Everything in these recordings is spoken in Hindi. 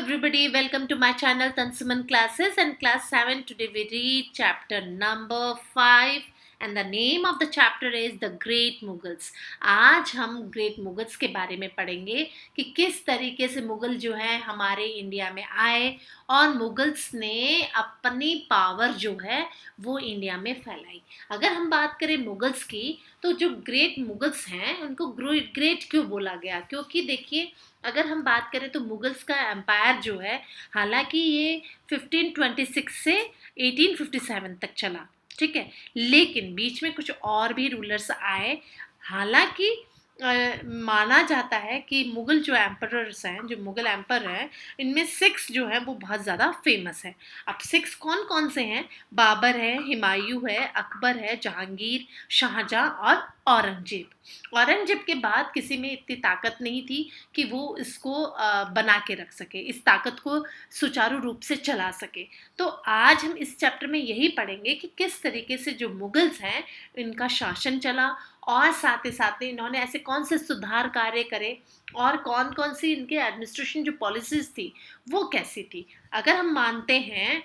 everybody, welcome to my channel Tansuman Classes and class 7. Today we read chapter number 5 and the name of the chapter is The Great Mughals. आज हम ग्रेट मुगल्स के बारे में पढ़ेंगे कि किस तरीके से मुगल जो है हमारे इंडिया में आए और मुगल्स ने अपनी पावर जो है वो इंडिया में फैलाई। अगर हम बात करें मुगल्स की तो जो ग्रेट मुगल्स हैं उनको ग्रेट क्यों बोला गया, क्योंकि देखिए अगर हम बात करें तो मुगल्स का एम्पायर जो है हालांकि ये 1526 से 1857 तक चला, ठीक है, लेकिन बीच में कुछ और भी रूलर्स आए। हालांकि माना जाता है कि मुगल जो एम्परर्स हैं, जो मुगल एम्पर हैं, इनमें 6 जो है वो बहुत ज़्यादा फेमस है। अब 6 कौन कौन से हैं? बाबर है, हुमायूं है, अकबर है, जहांगीर, शाहजहां और औरंगजेब। औरंगजेब के बाद किसी में इतनी ताकत नहीं थी कि वो इसको बना के रख सके, इस ताकत को सुचारू रूप से चला सके। तो आज हम इस चैप्टर में यही पढ़ेंगे कि किस तरीके से जो मुगल्स हैं इनका शासन चला और साथ ही साथ इन्होंने ऐसे कौन से सुधार कार्य करे और कौन कौन सी इनके एडमिनिस्ट्रेशन जो पॉलिसीज थी वो कैसी थी। अगर हम मानते हैं,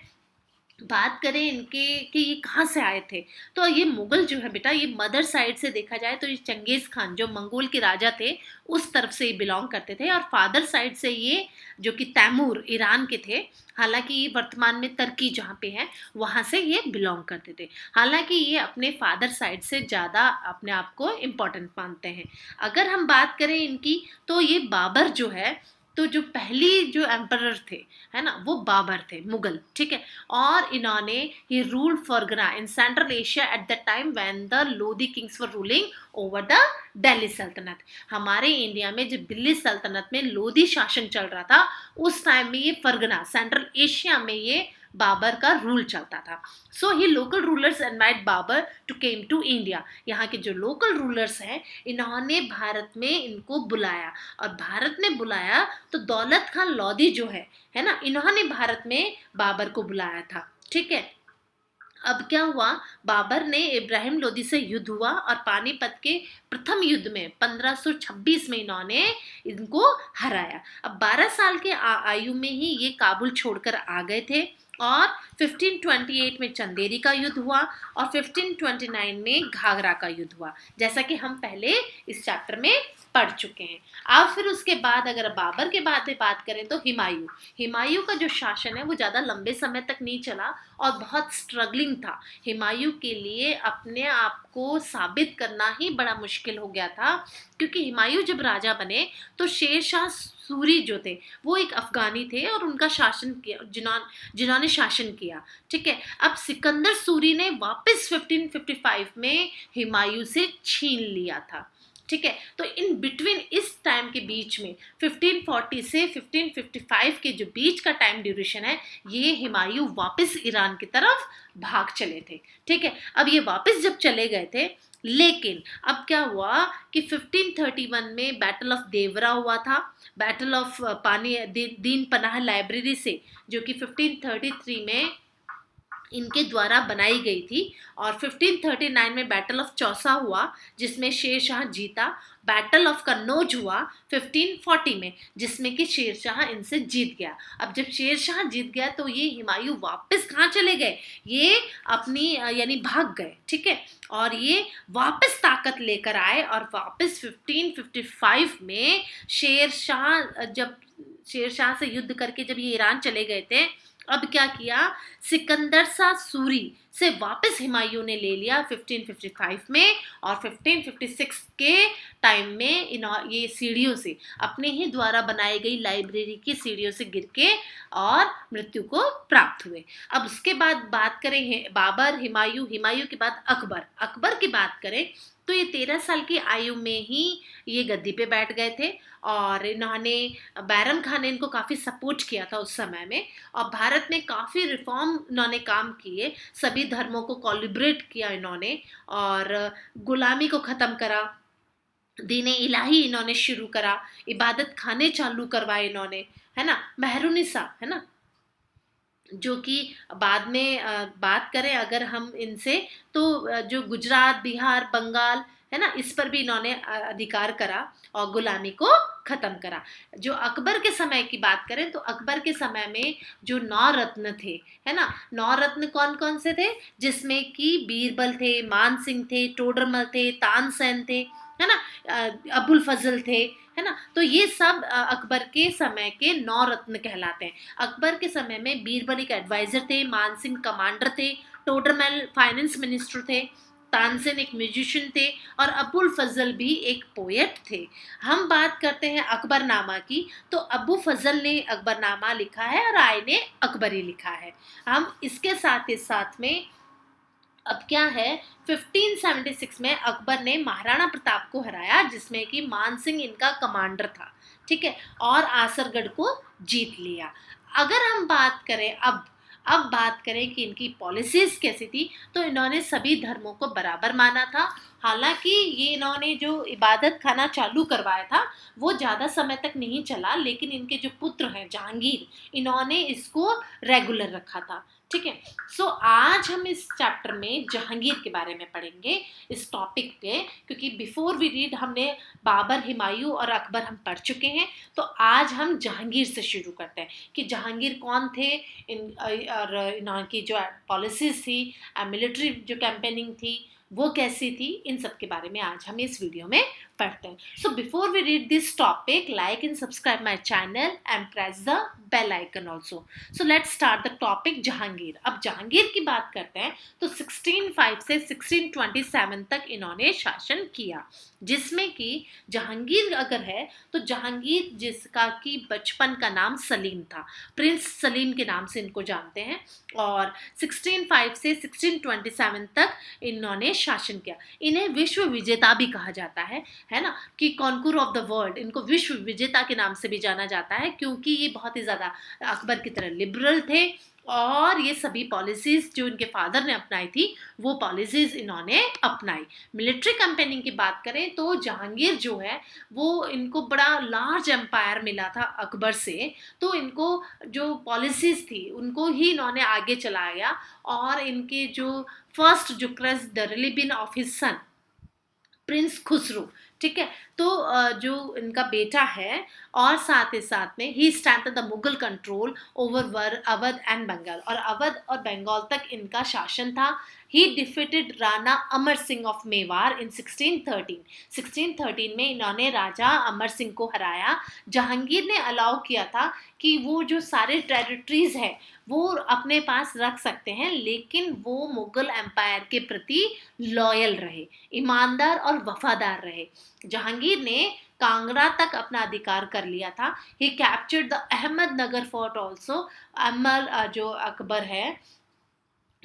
बात करें इनके कि ये कहाँ से आए थे, तो ये मुगल जो है बेटा, ये मदर साइड से देखा जाए तो ये चंगेज खान जो मंगोल के राजा थे उस तरफ से ये बिलोंग करते थे, और फादर साइड से ये जो कि तैमूर ईरान के थे, हालांकि ये वर्तमान में तुर्की जहाँ पे है वहाँ से ये बिलोंग करते थे। हालांकि ये अपने फादर साइड से ज़्यादा अपने आप को इम्पोर्टेंट मानते हैं। अगर हम बात करें इनकी तो ये बाबर जो है, तो जो पहली जो एम्परर थे है ना वो बाबर थे मुगल, ठीक है। और इन्होंने ही ruled Ferghana in Central Asia at the time when the Lodi kings were ruling over the Delhi सल्तनत। हमारे इंडिया में जब दिल्ली सल्तनत में लोधी शासन चल रहा था उस टाइम में ये फरगना सेंट्रल एशिया में ये बाबर का रूल चलता था। So he local rulers invite Babur to came to India. यहाँ के जो लोकल रूलर्स हैं इन्होंने भारत में इनको बुलाया, और भारत ने बुलाया तो दौलत खान लोधी जो है ना, इन्होंने भारत में बाबर को बुलाया था, ठीक है। अब क्या हुआ, बाबर ने इब्राहिम लोदी से युद्ध हुआ और पानीपत के प्रथम युद्ध में 1526 में इन्होंने इनको हराया। अब 12 साल के आयु में ही ये काबुल छोड़कर आ गए थे, और 1528 में चंदेरी का युद्ध हुआ और 1529 में घाघरा का युद्ध हुआ, जैसा कि हम पहले इस चैप्टर में पढ़ चुके हैं। अब फिर उसके बाद अगर बाबर के बाद में बात करें तो हुमायूं का जो शासन है वो ज़्यादा लंबे समय तक नहीं चला और बहुत स्ट्रगलिंग था। हुमायूं के लिए अपने आप को साबित करना ही बड़ा मुश्किल हो गया था, क्योंकि हुमायूं जब राजा बने तो शेर शाह सूरी जो थे वो एक अफगानी थे और उनका शासन किया, जिन्होंने शासन किया, ठीक है। अब सिकंदर सूरी ने वापस 1555 में हुमायूं से छीन लिया था, ठीक है। तो इन बिटवीन, इस टाइम के बीच में 1540 से 1555 के जो बीच का टाइम ड्यूरेशन है, ये हुमायूं वापस ईरान की तरफ भाग चले थे, ठीक है। अब ये वापस जब चले गए थे, लेकिन अब क्या हुआ कि 1531 में बैटल ऑफ देवरा हुआ था, बैटल ऑफ दीन पनाह लाइब्रेरी से, जो कि 1533 में इनके द्वारा बनाई गई थी, और 1539 में बैटल ऑफ चौसा हुआ जिसमें शेर शाह जीता। बैटल ऑफ कन्नौज हुआ 1540 में जिसमें कि शेर शाह इनसे जीत गया। अब जब शेर शाह जीत गया तो ये हुमायूं वापस कहाँ चले गए, ये अपनी यानी भाग गए, ठीक है। और ये वापस ताकत लेकर आए और वापस 1555 में शेर शाह से युद्ध करके जब ये ईरान चले गए थे, अब क्या किया, सिकंदर शाह सूरी से वापस हुमायूं ने ले लिया 1555 में, और 1556 के टाइम में ये सीढ़ियों से, अपने ही द्वारा बनाई गई लाइब्रेरी की सीढ़ियों से गिर के और मृत्यु को प्राप्त हुए। अब उसके बाद बात करें बाबर, हुमायूं के बाद अकबर की बात करें तो ये 13 साल की आयु में ही ये गद्दी पे बैठ गए थे, और इन्होंने, बैरम खान ने इनको काफ़ी सपोर्ट किया था उस समय में, और भारत में काफ़ी रिफॉर्म इन्होंने काम किए, सभी धर्मों को कोलिब्रेट किया इन्होंने, और गुलामी को ख़त्म करा, दीन इलाही इन्होंने शुरू करा, इबादत खाने चालू करवाए इन्होंने, है ना। मेहरुनिसा, है ना, जो कि बाद में बात करें अगर हम इनसे, तो जो गुजरात, बिहार, बंगाल है ना, इस पर भी इन्होंने अधिकार करा और गुलामी को खत्म करा। जो अकबर के समय की बात करें तो अकबर के समय में जो 9 रत्न थे, है ना, 9 रत्न कौन कौन से थे, जिसमें कि बीरबल थे, मान सिंह थे, टोडरमल थे, तानसेन थे, है ना, अबुल फजल थे, है ना। तो ये सब अकबर के समय के 9 रत्न कहलाते हैं। अकबर के समय में बीरबल एक एडवाइजर थे, मान सिंह कमांडर थे, टोडरमल फाइनेंस मिनिस्टर थे, तानसेन एक म्यूजिशियन थे और अबुल फजल भी एक पोएट थे। हम बात करते हैं अकबरनामा की, तो अबू फजल ने अकबरनामा लिखा है और आय ने अकबरी लिखा है। हम इसके साथ ही साथ में अब क्या है, 1576 में अकबर ने महाराणा प्रताप को हराया, जिसमें कि मान सिंह इनका कमांडर था, ठीक है, और आसरगढ़ को जीत लिया। अगर हम बात करें अब बात करें कि इनकी पॉलिसीज कैसी थी, तो इन्होंने सभी धर्मों को बराबर माना था। हालांकि ये इन्होंने जो इबादत खाना चालू करवाया था वो ज़्यादा समय तक नहीं चला, लेकिन इनके जो पुत्र हैं जहांगीर, इन्होंने इसको रेगुलर रखा था, ठीक है। सो आज हम इस चैप्टर में जहांगीर के बारे में पढ़ेंगे, इस टॉपिक पे, क्योंकि बिफोर वी रीड हमने बाबर, हुमायूं और अकबर हम पढ़ चुके हैं। तो आज हम जहांगीर से शुरू करते हैं कि जहांगीर कौन थे, और इनकी जो पॉलिसीज थी, मिलिट्री जो कैंपेनिंग थी वो कैसी थी, इन सब के बारे में आज हम इस वीडियो में पढ़ते हैं। So before we read this topic, like and subscribe my channel and press the bell icon also. So let's start the topic Jahangir. अब जहांगीर की बात करते हैं तो 1605 से 1627 तक इन्होंने शासन किया, जिसमें कि जहांगीर अगर है तो जहांगीर जिसका कि बचपन का नाम सलीम था, प्रिंस सलीम के नाम से इनको जानते हैं, और 1605 से 1627 तक इन्होंने शासन किया। इन्हें विश्व विजेता भी कहा जाता है ना, कि कॉन्कूर ऑफ द वर्ल्ड, इनको विश्व विजेता के नाम से भी जाना जाता है, क्योंकि ये बहुत ही ज़्यादा अकबर की तरह लिबरल थे और ये सभी पॉलिसीज जो इनके फादर ने अपनाई थी वो पॉलिसीज इन्होंने अपनाई। मिलिट्री कैंपेनिंग की बात करें तो जहांगीर जो है वो, इनको बड़ा लार्ज एम्पायर मिला था अकबर से, तो इनको जो पॉलिसीज थी उनको ही इन्होंने आगे चलाया, और इनके जो फर्स्ट जो cross the religion of his son Prince Khusro, ठीक है, तो जो इनका बेटा है, और साथ ही साथ में ही stand the Mughal control over Awadh and Bengal, और अवध और बंगाल तक इनका शासन था। He defeated Rana Amar Singh of Mewar in 1613। 1613 में इन्होंने राजा अमर सिंह को हराया। जहांगीर ने अलाउ किया था कि वो जो सारे टेरिटरीज है वो अपने पास रख सकते हैं, लेकिन वो मुगल एम्पायर के प्रति लॉयल रहे, ईमानदार और वफादार रहे। जहांगीर ने कांगड़ा तक अपना अधिकार कर लिया था। He captured the Ahmednagar fort also. Amar जो अकबर है,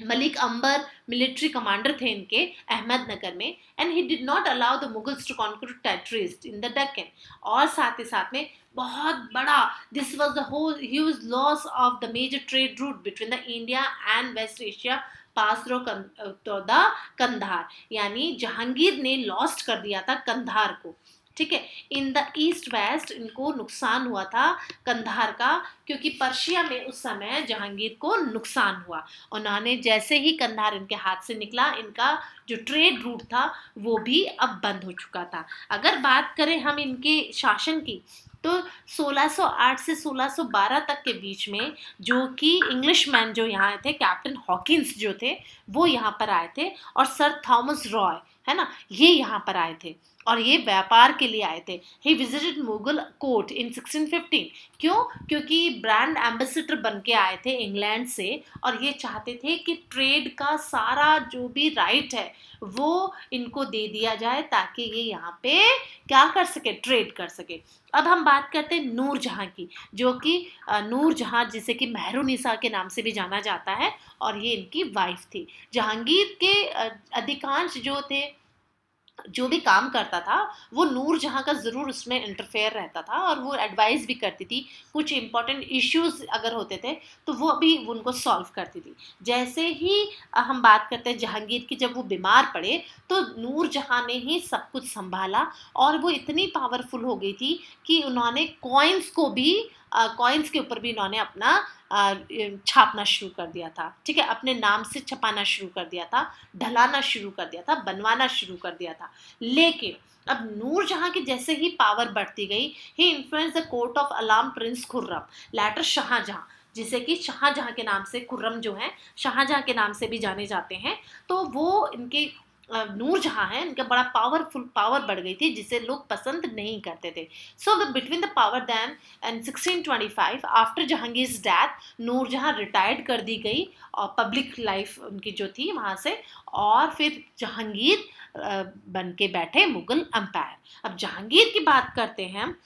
मलिक अंबर मिलिट्री कमांडर थे इनके अहमदनगर में, and he did not allow the Mughals to conquer territories in the Deccan. और साथ ही साथ में बहुत बड़ा, this was the whole huge loss of the major trade route between the India and West Asia pass through the Kandahar, यानी जहांगीर ने लॉस्ट कर दिया था कंधार को, ठीक है। इन द ईस्ट वेस्ट इनको नुकसान हुआ था कंधार का, क्योंकि पर्शिया में उस समय जहांगीर को नुकसान हुआ। उन्होंने जैसे ही कंधार इनके हाथ से निकला, इनका जो ट्रेड रूट था वो भी अब बंद हो चुका था। अगर बात करें हम इनके शासन की, तो 1608 से 1612 तक के बीच में जो कि इंग्लिशमैन जो यहाँ आए थे, कैप्टन हॉकिंस जो थे वो यहाँ पर आए थे, और सर थॉमस रॉय, है ना, ये यहाँ पर आए थे और ये व्यापार के लिए आए थे। ही विजिटेड मुगल कोर्ट इन 1615। क्यों? क्योंकि ब्रांड एम्बेसडर बन के आए थे इंग्लैंड से, और ये चाहते थे कि ट्रेड का सारा जो भी राइट है वो इनको दे दिया जाए, ताकि ये यहाँ पे क्या कर सके, ट्रेड कर सके। अब हम बात करते हैं नूरजहां की, जो कि नूरजहां जिसे कि मेहरुनिसा के नाम से भी जाना जाता है, और ये इनकी वाइफ थी। जहांगीर के अधिकांश जो भी काम करता था वो नूरजहां का ज़रूर उसमें इंटरफेयर रहता था, और वो एडवाइस भी करती थी। कुछ इंपॉर्टेंट इश्यूज अगर होते थे तो वो भी उनको सॉल्व करती थी। जैसे ही हम बात करते हैं जहांगीर की, जब वो बीमार पड़े तो नूरजहां ने ही सब कुछ संभाला, और वो इतनी पावरफुल हो गई थी कि उन्होंने कॉइन्स को भी कॉइन्स के ऊपर भी इन्होंने अपना छापना शुरू कर दिया था, ठीक है, अपने नाम से छपाना शुरू कर दिया था, ढलाना शुरू कर दिया था, बनवाना शुरू कर दिया था। लेकिन अब नूरजहां की जैसे ही पावर बढ़ती गई, he influence the court of Alam prince Khurram later Shahjahan, जिसे कि शाहजहां के नाम से, खुर्रम जो है शाहजहां के नाम से भी जाने जाते हैं। तो वो इनके नूरजहां है, इनका बड़ा पावरफुल पावर बढ़ गई थी, जिसे लोग पसंद नहीं करते थे। So between the power then and 1625 after Jahangir's death, Nurjahan retired कर दी गई और पब्लिक लाइफ उनकी जो थी वहाँ से, और फिर जहांगीर बन के बैठे मुगल एम्पायर। अब जहांगीर की बात करते हैं हम,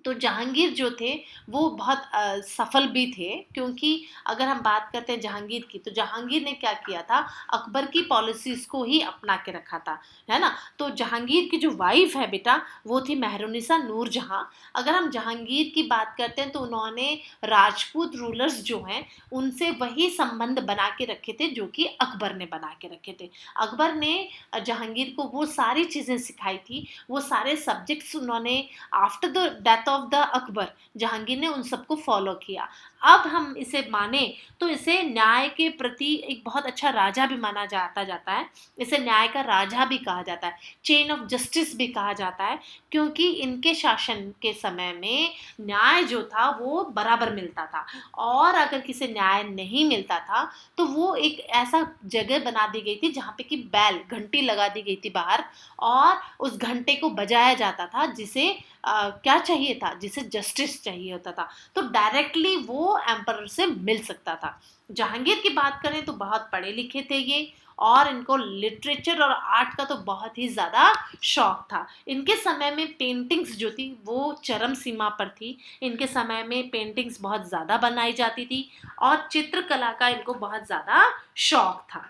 तो जहांगीर जो थे वो बहुत सफल भी थे, क्योंकि अगर हम बात करते हैं जहांगीर की, तो जहांगीर ने क्या किया था, अकबर की पॉलिसीज को ही अपना के रखा था, है ना। तो जहांगीर की जो वाइफ है बेटा, वो थी मेहरुनिसा नूरजहां। अगर हम जहांगीर की बात करते हैं, तो उन्होंने राजपूत रूलर्स जो हैं उनसे वही संबंध बना के रखे थे जो कि अकबर ने बना के रखे थे। अकबर ने जहांगीर को वो सारी चीज़ें सिखाई थी, वो सारे सब्जेक्ट्स उन्होंने after the death of the Akbar, Jahangir ने उन सबको फॉलो किया। अब हम इसे माने तो इसे न्याय के प्रति एक बहुत अच्छा राजा भी माना जाता है, इसे न्याय का राजा भी कहा जाता है, चेन ऑफ जस्टिस भी कहा जाता है, क्योंकि इनके शासन के समय में न्याय जो था वो बराबर मिलता था, और अगर किसी न्याय नहीं मिलता था तो वो एक ऐसा जगह बना दी गई थी जहाँ पे कि बैल घंटी लगा दी गई थी बाहर, और उस घंटे को बजाया जाता था, जिसे क्या चाहिए था, जिसे जस्टिस चाहिए होता था, तो डायरेक्टली वो एम्परर से मिल सकता था। जहांगीर की बात करें तो बहुत पढ़े लिखे थे ये, और इनको लिटरेचर और आर्ट का तो बहुत ही ज़्यादा शौक था। इनके समय में पेंटिंग्स जो थी वो चरम सीमा पर थी, इनके समय में पेंटिंग्स बहुत ज़्यादा बनाई जाती थी, और चित्रकला का इनको बहुत ज़्यादा शौक था।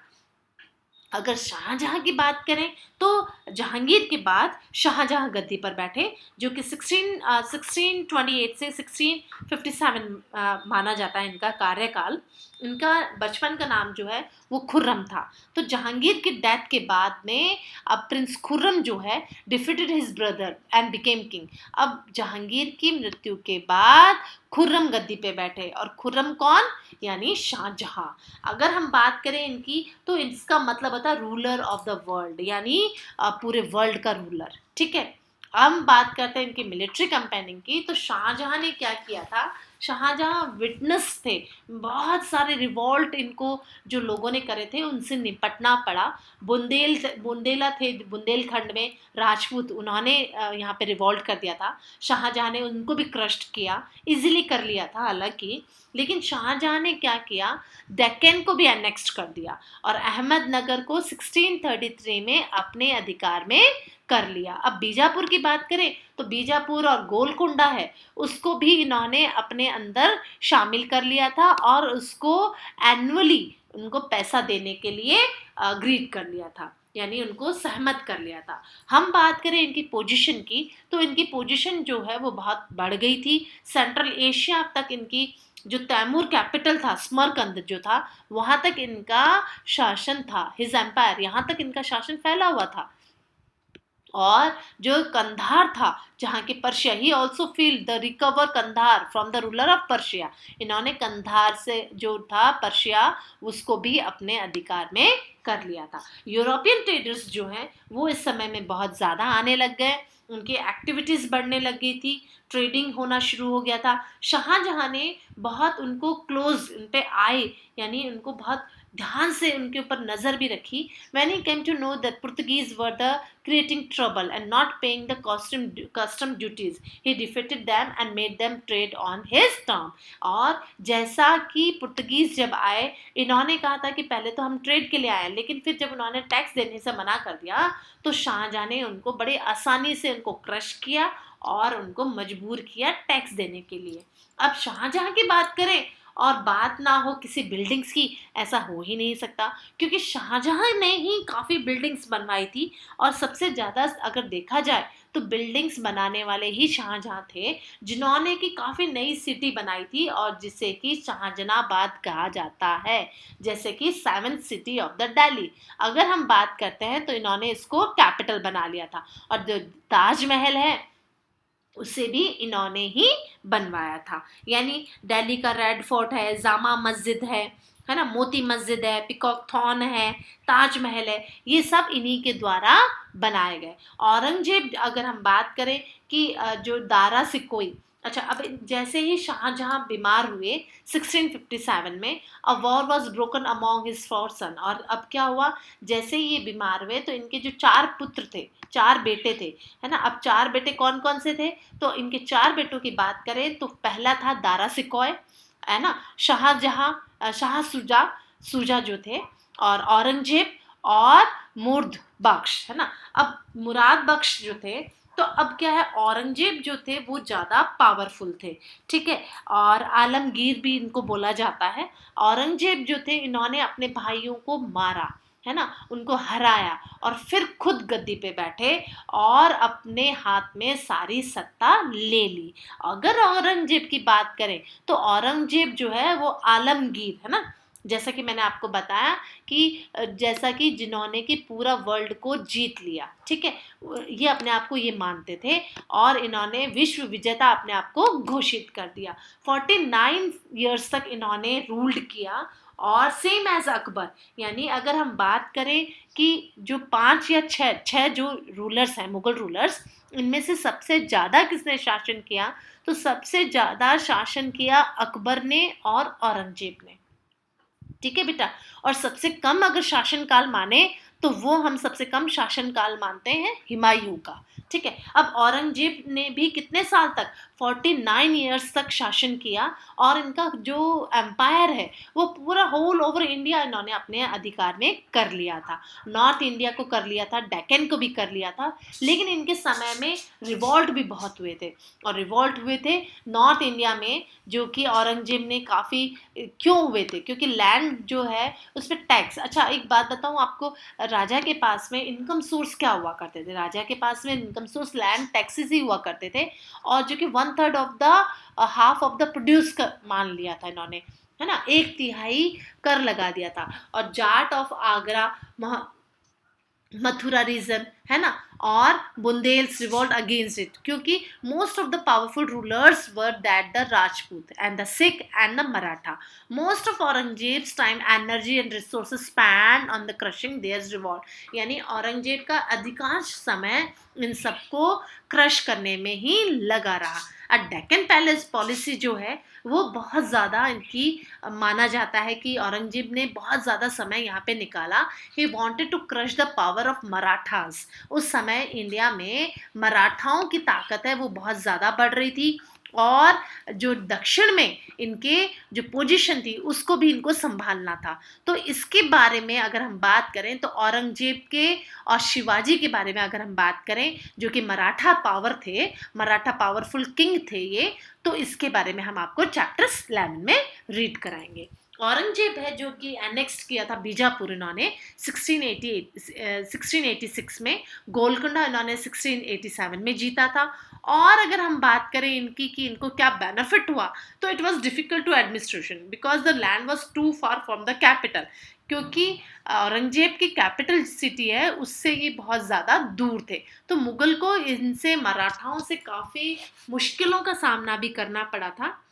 अगर शाहजहां की बात करें, तो जहांगीर के बाद शाहजहां गद्दी पर बैठे, जो कि 1628 से 1657 माना जाता है इनका कार्यकाल। इनका बचपन का नाम जो है वो खुर्रम था। तो जहांगीर की डेथ के बाद में अब प्रिंस खुर्रम जो है defeated his brother and became king. अब जहांगीर की मृत्यु के बाद खुर्रम गद्दी पे बैठे, और खुर्रम कौन, यानी शाहजहां। अगर हम बात करें इनकी, तो इसका मतलब होता है रूलर ऑफ द वर्ल्ड, यानी पूरे वर्ल्ड का रूलर, ठीक है। हम बात करते हैं इनकी मिलिट्री कैंपेनिंग की, तो शाहजहां ने क्या किया था, शाहजहां विटनेस थे, बहुत सारे रिवॉल्ट इनको जो लोगों ने करे थे उनसे निपटना पड़ा। बुंदेला थे बुंदेलखंड में राजपूत, उन्होंने यहाँ पे रिवॉल्ट कर दिया था, शाहजहां ने उनको भी क्रस्ट किया, इजीली कर लिया था हालांकि। लेकिन शाहजहां ने क्या किया, डेक्कन को भी एनेक्स्ट कर दिया, और अहमदनगर को 1633 में अपने अधिकार में कर लिया। अब बीजापुर की बात करें, तो बीजापुर और गोलकुंडा है, उसको भी इन्होंने अपने अंदर शामिल कर लिया था, और उसको एनुअली उनको पैसा देने के लिए अग्रीड कर लिया था, यानी उनको सहमत कर लिया था। हम बात करें इनकी पोजीशन की, तो इनकी पोजीशन जो है वो बहुत बढ़ गई थी। सेंट्रल एशिया तक इनकी, जो तैमूर कैपिटल था, समरकंद जो था, वहां तक इनका शासन था, हिज एम्पायर, यहाँ तक इनका शासन फैला हुआ था। और जो कंधार था, जहाँ के Persia, he also feel the recover Kandahar from the ruler of Persia, इन्होंने कंधार से जो था पर्शिया, उसको भी अपने अधिकार में कर लिया था। यूरोपियन ट्रेडर्स जो हैं वो इस समय में बहुत ज़्यादा आने लग गए, उनकी एक्टिविटीज़ बढ़ने लग गई थी, ट्रेडिंग होना शुरू हो गया था। शाहजहां ने बहुत उनको क्लोज, उन पे आए, यानी उनको बहुत ध्यान से उनके ऊपर नज़र भी रखी। When he came to know that Portuguese were the creating trouble and not paying the custom duties, he defeated them and made them trade on his term. और जैसा कि पुर्तगीज जब आए, इन्होंने कहा था कि पहले तो हम ट्रेड के लिए आए, लेकिन फिर जब उन्होंने टैक्स देने से मना कर दिया, तो शाहजहां ने उनको बड़े आसानी से उनको क्रश किया और उनको मजबूर किया टैक्स देने के लिए। अब शाहजहां की बात करें और बात ना हो किसी बिल्डिंग्स की, ऐसा हो ही नहीं सकता, क्योंकि शाहजहां ने ही काफ़ी बिल्डिंग्स बनवाई थी, और सबसे ज़्यादा अगर देखा जाए तो बिल्डिंग्स बनाने वाले ही शाहजहां थे, जिन्होंने की काफ़ी नई सिटी बनाई थी, और जिसे कि शाहजहानाबाद कहा जाता है, जैसे कि 7th city of the Delhi. अगर हम बात करते हैं तो इन्होंने इसको कैपिटल बना लिया था। और जो ताजमहल है उसे भी इन्होंने ही बनवाया था। यानी दिल्ली का रेड फोर्ट है, जामा मस्जिद है ना, मोती मस्जिद है, पिकॉक थॉर्न है, ताजमहल है, ये सब इन्हीं के द्वारा बनाए गए। औरंगजेब अगर हम बात करें कि जो दारा सिकोई, अच्छा अब जैसे ही शाहजहां बीमार हुए 1657 में, a war was broken among his four son, और अब क्या हुआ, जैसे ही ये बीमार हुए तो इनके जो 4 पुत्र थे, 4 बेटे थे, है ना। अब 4 बेटे कौन कौन से थे, तो इनके 4 बेटों की बात करें तो पहला था दारा सिकोय, है ना, शाहजहां, शाह सुजा, सुजा जो थे, और औरंगजेब, और मुर्द बख्श, है ना। अब मुराद बख्श जो थे, तो अब क्या है, औरंगजेब जो थे वो ज़्यादा पावरफुल थे, ठीक है, और आलमगीर भी इनको बोला जाता है। औरंगजेब जो थे, इन्होंने अपने भाइयों को मारा, है ना, उनको हराया, और फिर खुद गद्दी पे बैठे और अपने हाथ में सारी सत्ता ले ली। अगर औरंगजेब की बात करें तो औरंगजेब जो है वो आलमगीर, है ना, जैसा कि मैंने आपको बताया कि जैसा कि जिन्होंने कि पूरा वर्ल्ड को जीत लिया, ठीक है, ये अपने आप को ये मानते थे, और इन्होंने विश्व विजेता अपने आप को घोषित कर दिया। 49 ईयर्स तक इन्होंने रूल्ड किया, और सेम एज अकबर, यानी अगर हम बात करें कि जो 5 या 6 जो रूलर्स हैं, मुगल रूलर्स, इनमें से सबसे ज़्यादा किसने शासन किया, तो सबसे ज़्यादा शासन किया अकबर ने और औरंगजेब ने, ठीक है बेटा। और सबसे कम अगर शासनकाल माने तो वो हम सबसे कम शासनकाल मानते हैं हुमायूं का, ठीक है। अब औरंगजेब ने भी कितने साल तक, 49 ईयर्स तक शासन किया, और इनका जो एम्पायर है वो पूरा होल ओवर इंडिया इन्होंने अपने अधिकार में कर लिया था। नॉर्थ इंडिया को कर लिया था, डेक्कन को भी कर लिया था, लेकिन इनके समय में रिवॉल्ट भी बहुत हुए थे, और रिवॉल्ट हुए थे नॉर्थ इंडिया में, जो कि औरंगजेब ने काफ़ी, क्यों हुए थे, क्योंकि लैंड जो है उस पर टैक्स, अच्छा एक बात बताऊं आपको, राजा के पास में इनकम सोर्स क्या हुआ करते थे, राजा के पास में इनकम सोर्स लैंड टैक्सेस ही हुआ करते थे, और जो कि 1/3 of the half of the produce मान लिया था इन्होंने, है ना, 1/3 कर लगा दिया था। और जाट ऑफ आगरा, मथुरा रीजन, है ना, और बुंदेल्स रिवॉल्ट अगेंस्ट इट, क्योंकि most of the powerful rulers were that the Rajput and the Sikh and the Maratha. Most of Aurangzeb's time energy and resources spend on the crushing their revolt, यानी औरंगजेब का अधिकांश समय इन सबको क्रश करने में ही लगा रहा। डेक्कन पैलेस पॉलिसी जो है वो बहुत ज़्यादा इनकी माना जाता है कि औरंगजेब ने बहुत ज़्यादा समय यहाँ पे निकाला। He wanted to crush the power of Marathas. उस समय इंडिया में मराठाओं की ताकत है वो बहुत ज़्यादा बढ़ रही थी, और जो दक्षिण में इनके जो पोजीशन थी उसको भी इनको संभालना था। तो इसके बारे में अगर हम बात करें तो औरंगजेब के और शिवाजी के बारे में अगर हम बात करें, जो कि मराठा पावर थे, मराठा पावरफुल किंग थे ये, तो इसके बारे में हम आपको चैप्टर 11 में रीड कराएंगे। औरंगजेब है जो कि एनेक्स्ट किया था बीजापुर इन्होंने 1686 में, गोलकुंडा इन्होंने 1687 में जीता था। और अगर हम बात करें इनकी कि इनको क्या बेनिफिट हुआ, तो it was difficult to administration because the land was too far from the capital, क्योंकि औरंगजेब की कैपिटल सिटी है उससे ये बहुत ज़्यादा दूर थे, तो मुगल को इनसे, मराठाओं से काफ़ी मुश्किलों का सामना भी करना पड़ा था,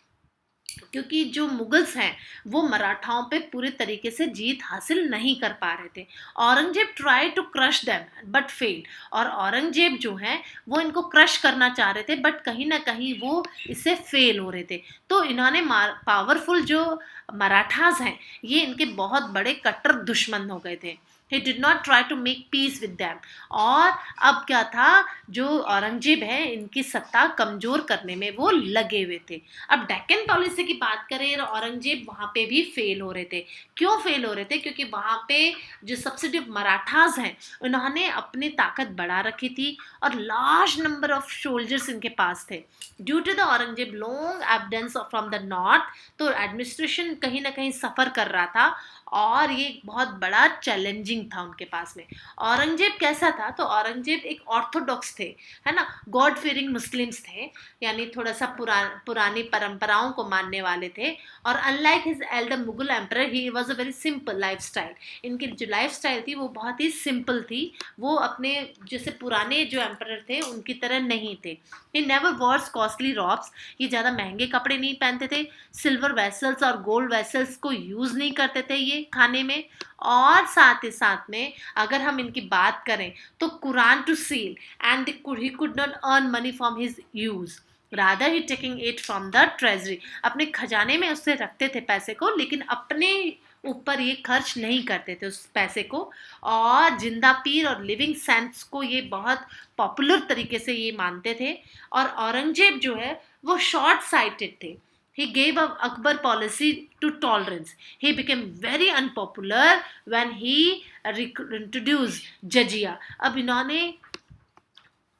क्योंकि जो मुगल्स हैं वो मराठाओं पे पूरे तरीके से जीत हासिल नहीं कर पा रहे थे। Aurangzeb try to crush them but failed, और औरंगजेब जो हैं वो इनको क्रश करना चाह रहे थे, बट कहीं ना कहीं वो इससे फेल हो रहे थे। तो इन्होंने पावरफुल जो मराठास हैं ये इनके बहुत बड़े कट्टर दुश्मन हो गए थे। He did not try to make peace with them। और अब क्या था, जो औरंगजेब है इनकी सत्ता कमजोर करने में वो लगे हुए थे। अब डेक्कन पॉलिसी की बात करें, औरंगजेब वहाँ पे भी फेल हो रहे थे। क्यों फेल हो रहे थे, क्योंकि वहाँ पे जो सब्सिडिव मराठास हैं उन्होंने अपनी ताकत बढ़ा रखी थी, और लार्ज नंबर ऑफ सोल्जर्स इनके पास थे। Due to the Aurangzeb long absence from the north, तो एडमिनिस्ट्रेशन कहीं ना कहीं सफ़र कर रहा था, और ये बहुत बड़ा चैलेंजिंग था उनके पास में। औरंगजेब कैसा था, तो औरंगजेब एक ऑर्थोडॉक्स थे, है ना, गॉड फियरिंग मुस्लिम्स थे, यानी थोड़ा सा पुरानी परंपराओं को मानने वाले थे। और unlike his Elder Mughal emperor he was a very simple lifestyle. इनकी जो लाइफस्टाइल थी वो बहुत ही सिंपल थी, वो अपने जैसे पुराने जो एम्परर थे उनकी तरह नहीं थे। He never Wars costly robes, ये ज़्यादा महंगे कपड़े नहीं पहनते थे, सिल्वर वेसल्स और गोल्ड वेसल्स को यूज़ नहीं करते थे ये खाने में। और साथ ही साथ में अगर हम इनकी बात करें तो Quran to seal and he could not earn money from his use, rather he taking it from the treasury, अपने खजाने में उससे रखते थे पैसे को, लेकिन अपने ऊपर ये खर्च नहीं करते थे उस पैसे को। और जिंदा पीर और लिविंग सेंट्स को ये बहुत पॉपुलर तरीके से ये मानते थे। और औरंगजेब जो है वो शॉर्ट साइटेड थे। He gave up Akbar policy to tolerance. He became very unpopular when he introduced जजिया। अब इन्होंने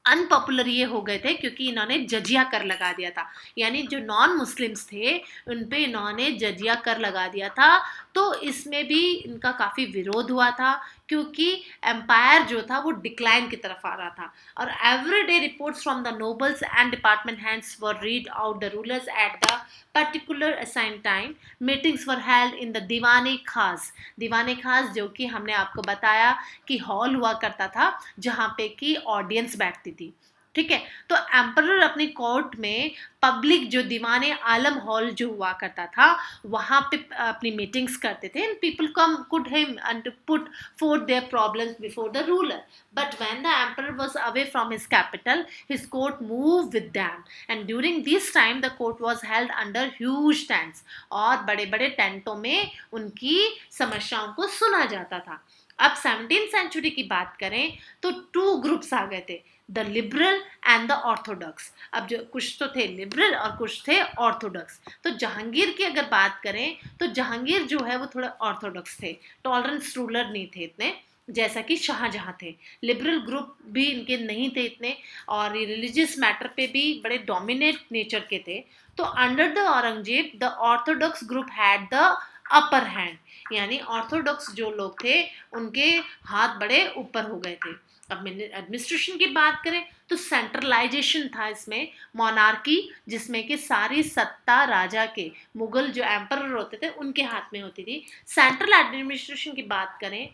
अनपॉपुलर ये हो गए थे क्योंकि इन्होंने जजिया कर लगा दिया था, यानी जो नॉन मुस्लिम्स थे उन पे इन्होंने जजिया कर लगा दिया था। तो इसमें भी इनका काफ़ी विरोध हुआ था क्योंकि एम्पायर जो था वो डिक्लाइन की तरफ आ रहा था। और everyday reports from the nobles and department hands were read out the rulers at the particular assign time. Meetings were held in the दीवाने खास। दीवाने खास जो कि हमने आपको बताया कि हॉल हुआ करता था जहाँ पे कि ऑडियंस बैठती थी, ठीक है। तो एम्परर अपनी कोर्ट में पब्लिक जो दीवाने आलम हॉल जो हुआ करता था वहाँ पे अपनी मीटिंग्स करते थे, and people come could him and put forth their problems before the ruler. But when the emperor was away from his capital, his court moved with them. And during this time, the court was held under huge tents. और बड़े बड़े टेंटों में उनकी समस्याओं को सुना जाता था। अब 17th सेंचुरी की बात करें तो टू ग्रुप्स आ गए थे, the liberal and the Orthodox. अब जो कुछ तो थे लिबरल और कुछ थे ऑर्थोडॉक्स। तो जहांगीर की अगर बात करें तो जहांगीर जो है वो थोड़ा ऑर्थोडॉक्स थे, टॉलरेंस रूलर नहीं थे इतने जैसा कि शाहजहां थे। लिबरल ग्रुप भी इनके नहीं थे इतने, और ये रिलीजियस मैटर पे भी बड़े डोमिनेट नेचर के थे। तो under the Aurangzeb the Orthodox group had the upper hand, यानी ऑर्थोडॉक्स जो लोग थे उनके हाथ बड़े ऊपर हो गए थे। अब एडमिनिस्ट्रेशन की बात करें तो सेंट्रलाइजेशन था इसमें, मोनार्की जिसमें कि सारी सत्ता राजा के, मुगल जो एम्परर होते थे उनके हाथ में होती थी। सेंट्रल एडमिनिस्ट्रेशन की बात करें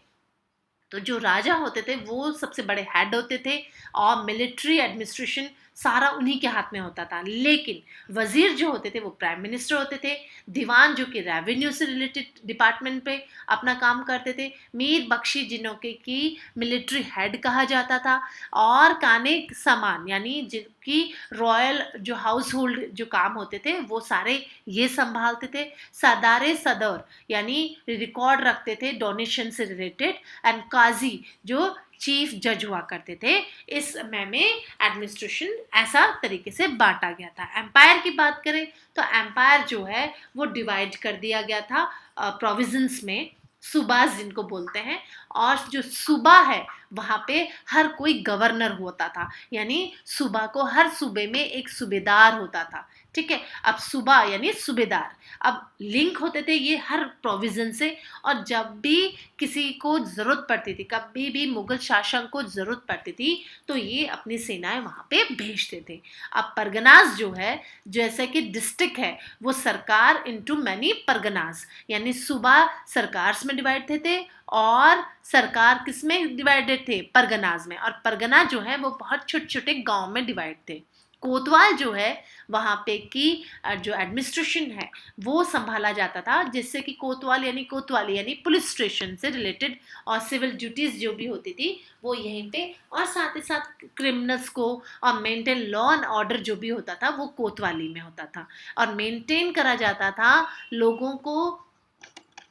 तो जो राजा होते थे वो सबसे बड़े हेड होते थे और मिलिट्री एडमिनिस्ट्रेशन सारा उन्हीं के हाथ में होता था। लेकिन वजीर जो होते थे वो प्राइम मिनिस्टर होते थे, दीवान जो कि रेवेन्यू से रिलेटेड डिपार्टमेंट पे अपना काम करते थे, मीर बख्शी जिन्हों के की मिलिट्री हेड कहा जाता था, और काने सामान यानी जिनकी रॉयल जो हाउस होल्ड जो काम होते थे वो सारे ये संभालते थे। सरदारे सदर यानी रिकॉर्ड रखते थे डोनेशन से रिलेटेड, एंड काजी जो चीफ जज हुआ करते थे। इस समय में एडमिनिस्ट्रेशन ऐसा तरीके से बांटा गया था। एम्पायर की बात करें तो एम्पायर जो है वो डिवाइड कर दिया गया था प्रोविजंस में, सूबास जिनको बोलते हैं। और जो सूबा है वहाँ पे हर कोई गवर्नर होता था, यानी सूबा को हर सूबे में एक सूबेदार होता था, ठीक है। अब सूबा यानी सूबेदार, अब लिंक होते थे ये हर प्रोविजन से। और जब भी किसी को ज़रूरत पड़ती थी, कभी भी मुगल शासन को ज़रूरत पड़ती थी तो ये अपनी सेनाएं वहाँ पे भेजते थे। अब परगनास जो है जैसे कि डिस्ट्रिक्ट है वो सरकार इनटू मैनी परगनास, यानी सूबा सरकार में डिवाइड थे और सरकार किस में डिवाइडेड थे, परगनाज में। और परगना जो है वो बहुत छोटे छोटे गांव में डिवाइड थे। कोतवाल जो है वहाँ पे की जो एडमिनिस्ट्रेशन है वो संभाला जाता था, जिससे कि कोतवाल यानी कोतवाली यानी पुलिस स्टेशन से रिलेटेड और सिविल ड्यूटीज जो भी होती थी वो यहीं पे, और साथ ही साथ क्रिमिनल्स को और मेंटेन लॉ एंड ऑर्डर जो भी होता था वो कोतवाली में होता था। और मेंटेन करा जाता था, लोगों को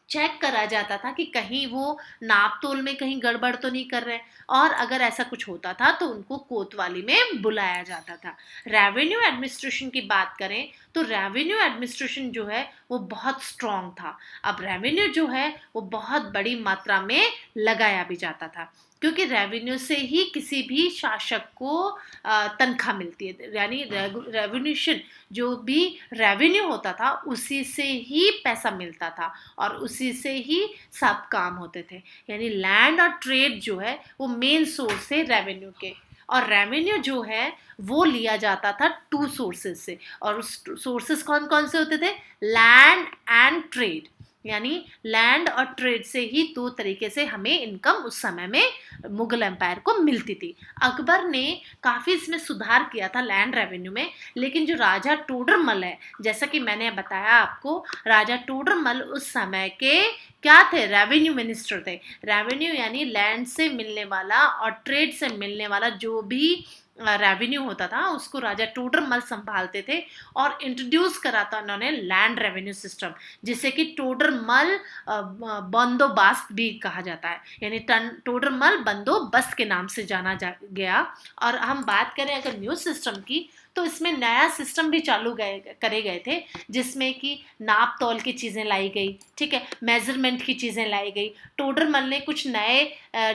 चेक करा जाता था कि कहीं वो नाप तोल में कहीं गड़बड़ तो नहीं कर रहे हैं, और अगर ऐसा कुछ होता था तो उनको कोतवाली में बुलाया जाता था। रेवेन्यू एडमिनिस्ट्रेशन की बात करें तो रेवेन्यू एडमिनिस्ट्रेशन जो है वो बहुत स्ट्रांग था। अब रेवेन्यू जो है वो बहुत बड़ी मात्रा में लगाया भी जाता था, क्योंकि रेवेन्यू से ही किसी भी शासक को तनख्वाह मिलती है, यानी रेवोल्यूशन जो भी रेवेन्यू होता था उसी से ही पैसा मिलता था और उसी से ही सब काम होते थे। यानी लैंड और ट्रेड जो है वो मेन सोर्स है रेवेन्यू के, और रेवेन्यू जो है वो लिया जाता था टू सोर्सेज से, और उस सोर्सेज कौन कौन से होते थे? Land and trade. यानी लैंड और ट्रेड से ही दो तरीके से हमें इनकम उस समय में मुगल एम्पायर को मिलती थी। अकबर ने काफ़ी इसमें सुधार किया था लैंड रेवेन्यू में, लेकिन जो राजा टोडरमल है, जैसा कि मैंने बताया आपको, राजा टोडरमल उस समय के क्या थे? रेवेन्यू मिनिस्टर थे। रेवेन्यू यानी लैंड से मिलने वाला और ट्रेड से मिलने वाला जो भी रेवेन्यू होता था उसको राजा टोडरमल संभालते थे, और इंट्रोड्यूस करा था उन्होंने लैंड रेवेन्यू सिस्टम, जिसे कि टोडरमल बंदोबस्त भी कहा जाता है, यानी टोडरमल बंदोबस्त के नाम से जाना गया। और हम बात करें अगर न्यू सिस्टम की, तो इसमें नया सिस्टम भी चालू करे गए थे, जिसमें कि नाप तौल की चीज़ें लाई गई, ठीक है, मेजरमेंट की चीज़ें लाई गई। टोडरमल ने कुछ नए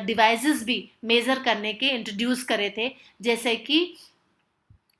डिवाइसेस भी मेज़र करने के इंट्रोड्यूस करे थे, जैसे कि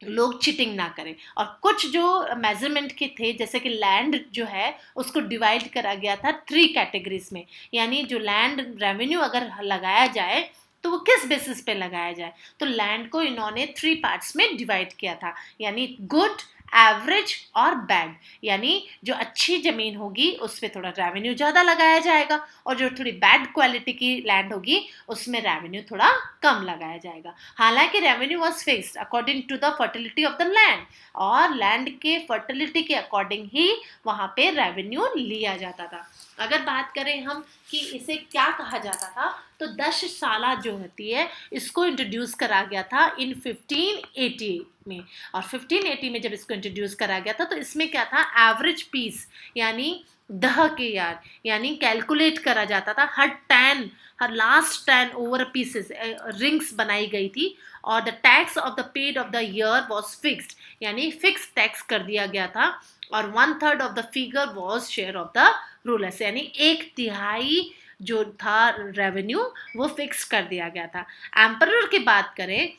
लोग चीटिंग ना करें। और कुछ जो मेजरमेंट के थे, जैसे कि लैंड जो है उसको डिवाइड करा गया था 3 कैटेगरीज में, यानी जो लैंड रेवेन्यू अगर लगाया जाए तो वो किस बेसिस पे लगाया जाए, तो लैंड को इन्होंने 3 पार्ट्स में डिवाइड किया था, यानी गुड, एवरेज और बैड। यानी जो अच्छी ज़मीन होगी उस पर थोड़ा रेवेन्यू ज़्यादा लगाया जाएगा, और जो थोड़ी बैड क्वालिटी की लैंड होगी उसमें रेवेन्यू थोड़ा कम लगाया जाएगा। हालांकि revenue was fixed according to the fertility of the land, और लैंड के फर्टिलिटी के अकॉर्डिंग ही वहाँ पे रेवेन्यू लिया जाता था। अगर बात करें हम कि इसे क्या कहा जाता था, तो 10 साला जो होती है इसको इंट्रोड्यूस करा गया था इन 1580 में। और 1580 में जब इसको इंट्रोड्यूस करा गया था तो इसमें क्या था? एवरेज पीस, यानी दह के यार, यानी कैलकुलेट करा जाता था her last 10 over pieces rings बनाई गई थी, और the tax of the paid of the year was fixed, यानी फिक्स टैक्स कर दिया गया था, और 1/3 of the figure was share of the rulers, यानी 1/3 जो था रेवेन्यू वो फिक्स कर दिया गया था। एम्परर की बात करें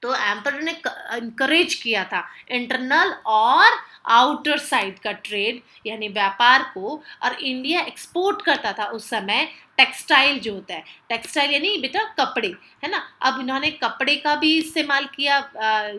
तो एम्परर ने इनकरेज किया था इंटरनल और आउटर साइड का ट्रेड, यानी व्यापार को, और इंडिया एक्सपोर्ट करता था उस समय टेक्सटाइल जो होता है, टेक्सटाइल यानी बेटा कपड़े, है ना। अब इन्होंने कपड़े का भी इस्तेमाल किया,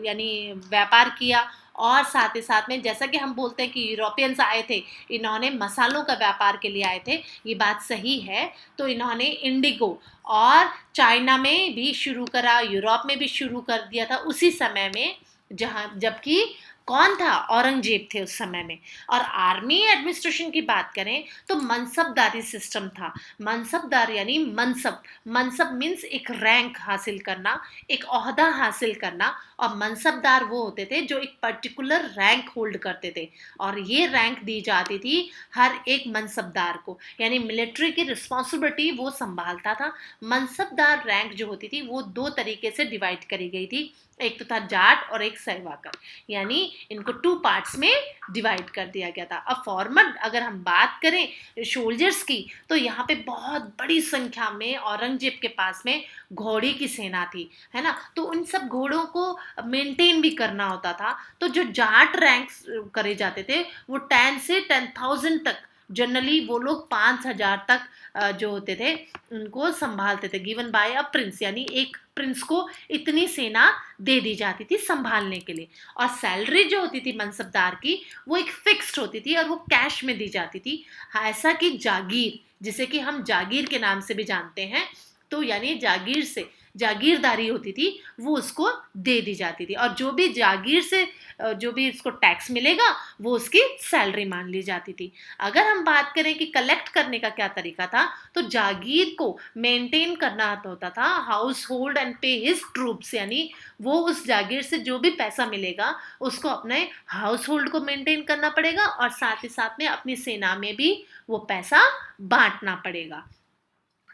यानी व्यापार किया, और साथ ही साथ में जैसा कि हम बोलते हैं कि यूरोपियंस आए थे, इन्होंने मसालों का व्यापार के लिए आए थे, ये बात सही है। तो इन्होंने इंडिगो और चाइना में भी शुरू करा, यूरोप में भी शुरू कर दिया था उसी समय में, जहाँ जबकि कौन था? औरंगजेब थे उस समय में। और आर्मी एडमिनिस्ट्रेशन की बात करें तो मनसबदारी सिस्टम था। मनसबदार यानी मनसब, मनसब मीन्स एक रैंक हासिल करना, एक ओहदा हासिल करना, और मनसबदार वो होते थे जो एक पर्टिकुलर रैंक होल्ड करते थे, और ये रैंक दी जाती थी हर एक मनसबदार को, यानी मिलिट्री की रिस्पॉन्सिबिलिटी वो संभालता था। मनसबदार रैंक जो होती थी वो 2 तरीके से डिवाइड करी गई थी, एक तो था जाट और एक सेवाकर, यानी इनको 2 पार्ट्स में डिवाइड कर दिया गया था। अब फॉर्मर अगर हम बात करें सोल्जर्स की, तो यहाँ पे बहुत बड़ी संख्या में औरंगजेब के पास में घोड़ी की सेना थी, है ना। तो उन सब घोड़ों को मेंटेन भी करना होता था। तो जो जाट रैंक्स करे जाते थे वो 10 से 10,000 तक, जनरली वो लोग 5,000 तक जो होते थे उनको संभालते थे, गिवन बाय अ प्रिंस, यानी एक प्रिंस को इतनी सेना दे दी जाती थी संभालने के लिए। और सैलरी जो होती थी मनसबदार की वो एक फिक्स्ड होती थी और वो कैश में दी जाती थी। ऐसा कि जागीर, जिसे कि हम जागीर के नाम से भी जानते हैं, तो यानी जागीर से जागीरदारी होती थी वो उसको दे दी जाती थी, और जो भी जागीर से जो भी इसको टैक्स मिलेगा वो उसकी सैलरी मान ली जाती थी। अगर हम बात करें कि कलेक्ट करने का क्या तरीका था, तो जागीर को मेंटेन करना होता था हाउस होल्ड एंड पे हिज ट्रूप्स, यानी वो उस जागीर से जो भी पैसा मिलेगा उसको अपने हाउस होल्ड को मेंटेन करना पड़ेगा, और साथ ही साथ में अपनी सेना में भी वो पैसा बांटना पड़ेगा।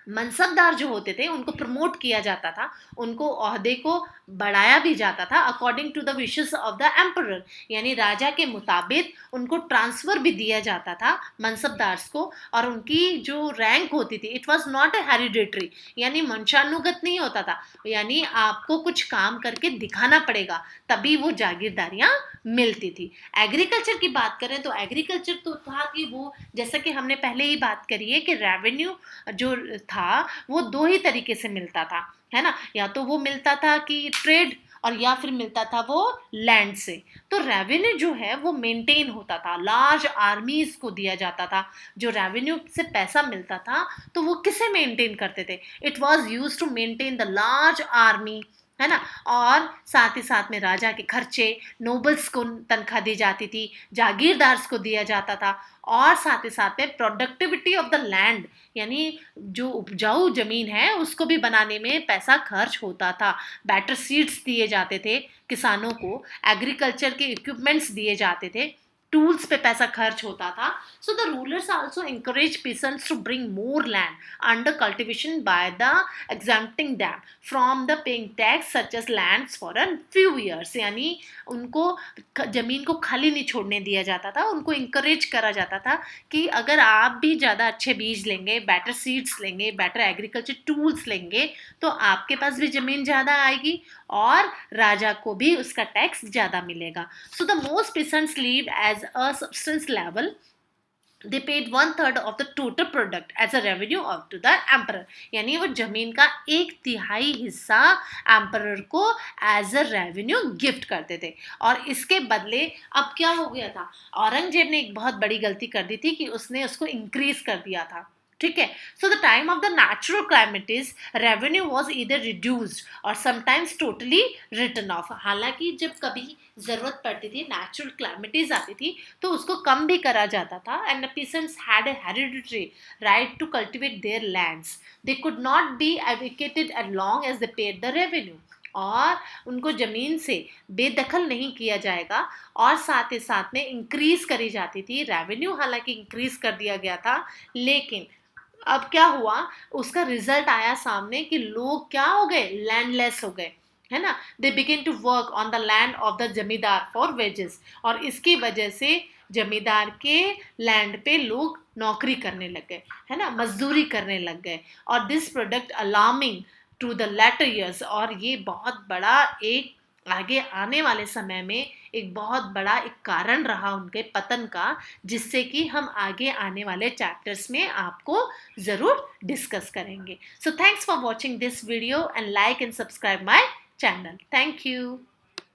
मनसबदार जो होते थे उनको प्रमोट किया जाता था, उनको ओहदे को बढ़ाया भी जाता था according to the wishes of the emperor, यानी राजा के मुताबिक उनको ट्रांसफर भी दिया जाता था मनसबदार्स को। और उनकी जो रैंक होती थी it was not a hereditary, यानी वंशानुगत नहीं होता था, यानी आपको कुछ काम करके दिखाना पड़ेगा तभी वो जागीरदारियां मिलती थी। एग्रीकल्चर की बात करें तो एग्रीकल्चर तो था कि वो, जैसा कि हमने पहले ही बात करी है कि रेवेन्यू जो था वो दो ही तरीके से मिलता था, है ना, या तो वो मिलता था कि ट्रेड और या फिर मिलता था वो लैंड से। तो रेवेन्यू जो है वो मेंटेन होता था, लार्ज आर्मीज को दिया जाता था। जो रेवेन्यू से पैसा मिलता था तो वो किसे मेंटेन करते थे, it was used to maintain the large army, है ना। और साथ ही साथ में राजा के खर्चे, नोबल्स को तनख्वाह दी जाती थी, जागीरदार्स को दिया जाता था। और साथ ही साथ में प्रोडक्टिविटी ऑफ द लैंड, यानी जो उपजाऊ जमीन है उसको भी बनाने में पैसा खर्च होता था। बेटर सीड्स दिए जाते थे किसानों को, एग्रीकल्चर के इक्विपमेंट्स दिए जाते थे, टूल्स पे पैसा खर्च होता था। So the rulers also encourage peasants to bring more land under cultivation by the exempting them from the paying tax such as lands for a few years, यानी उनको जमीन को खाली नहीं छोड़ने दिया जाता था, उनको इंकरेज करा जाता था कि अगर आप भी ज़्यादा अच्छे बीज लेंगे, बेटर सीड्स लेंगे, बेटर एग्रीकल्चर टूल्स लेंगे तो आपके पास भी ज़मीन ज़्यादा आएगी और राजा को भी उसका टैक्स ज़्यादा मिलेगा। So the most peasants lived as a subsistence level. They paid 1/3 of the total product as a revenue up to the emperor, यानी वो जमीन का 1/3 हिस्सा एम्परर को एज अ रेवेन्यू गिफ्ट करते थे। और इसके बदले अब क्या हो गया था, औरंगजेब ने एक बहुत बड़ी गलती कर दी थी कि उसने उसको इंक्रीज कर दिया था, ठीक है। So the time of the natural calamities revenue was इधर रिड्यूस्ड और समटाइम्स टोटली रिटर्न ऑफ, हालांकि जब कभी जरूरत पड़ती थी, नेचुरल क्लाइमेटिस आती थी तो उसको कम भी करा जाता था। And the peasants had a hereditary right to cultivate their lands, they could not be evicted as long as they paid the revenue, और उनको ज़मीन से बेदखल नहीं किया जाएगा। और साथ ही साथ में इंक्रीज करी जाती थी रेवेन्यू, हालांकि इंक्रीज कर दिया गया था, लेकिन अब क्या हुआ, उसका रिजल्ट आया सामने कि लोग क्या हो गए, लैंडलेस हो गए, है ना। They begin to work on the land of the zamindar for wages, और इसकी वजह से जमींदार के लैंड पे लोग नौकरी करने लग गए, है ना, मजदूरी करने लग गए। और this product alarming to the later years, और ये बहुत बड़ा एक आगे आने वाले समय में एक बहुत बड़ा एक कारण रहा उनके पतन का, जिससे कि हम आगे आने वाले चैप्टर्स में आपको ज़रूर डिस्कस करेंगे। So thanks for watching this video and like and subscribe my channel. Thank you.